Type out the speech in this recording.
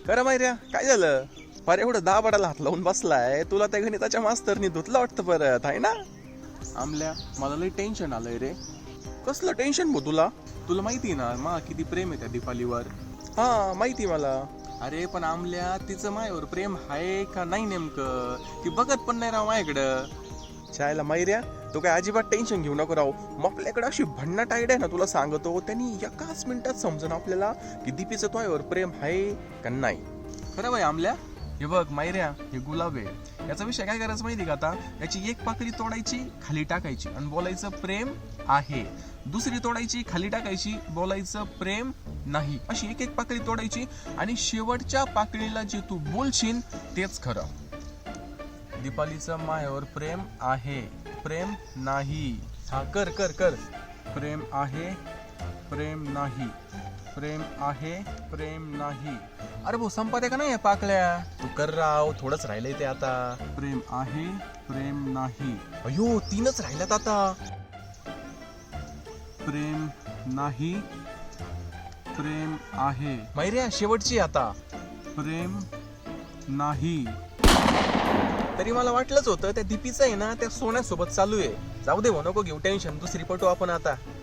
खरं माहिती काय झालं? फार एवढं दाबाडाला हात लावून बसलाय, तुला त्या गणिताच्या मास्तरनी धुतलं वाटतं परत, आहे ना? आमल्या, मला लई टेन्शन आलंय रे. कसलं टेन्शन भाऊ तुला? तुला माहिती ना मा किती प्रेम आहे त्या दीपालीवर. हा माहिती मला. अरे पण आमल्या, तिचं मायावर प्रेम आहे का नाही नेमकं? ती बघत पण नाही राव माझ्याकडं. चायला मैऱ्या, तो काय अजिबात टेन्शन घेऊ नको राव. मग आपल्याकडे अशी भन्नाट आयडिया आहे ना, तुला सांगतो. त्यांनी एकाच मिनिटात समजून आपल्याला की दीपीचं तोयावर प्रेम आहे का नाही. खरं भाई आमल्या, हे बघ मैऱ्या, हे गुलाब आहे. याचा विषय काय करायचं माहिती का आता? याची एक पाकळी तोडायची, खाली टाकायची आणि बोलायचं प्रेम आहे. दुसरी तोडायची, खाली टाकायची, बोलायचं प्रेम नाही. अशी एक एक पाकळी तोडायची आणि शेवटच्या पाकळीला जे तू बोलशील तेच खरं. दीपालीचं मायावर प्रेम आहे, प्रेम नाही. हा कर कर कर. प्रेम आहे, प्रेम नाही. प्रेम आहे, प्रेम नाही. अरे भाऊ संपत का नाही या पाकळ्या? तू कर राव, थोडंच राहिलंय ते आता. प्रेम आहे, प्रेम नाही. अयो 3च राहिल्यात आता. प्रेम नाही, प्रेम आहे. मैऱ्या शेवटची आता. प्रेम नाही. तरी मला वाटलंच होतं त्या दीपीचं आहे ना, त्या सोन्यासोबत चालू आहे. जाऊ दे, नको घेऊ टेन्शन, दुसरी पटू आपण आता.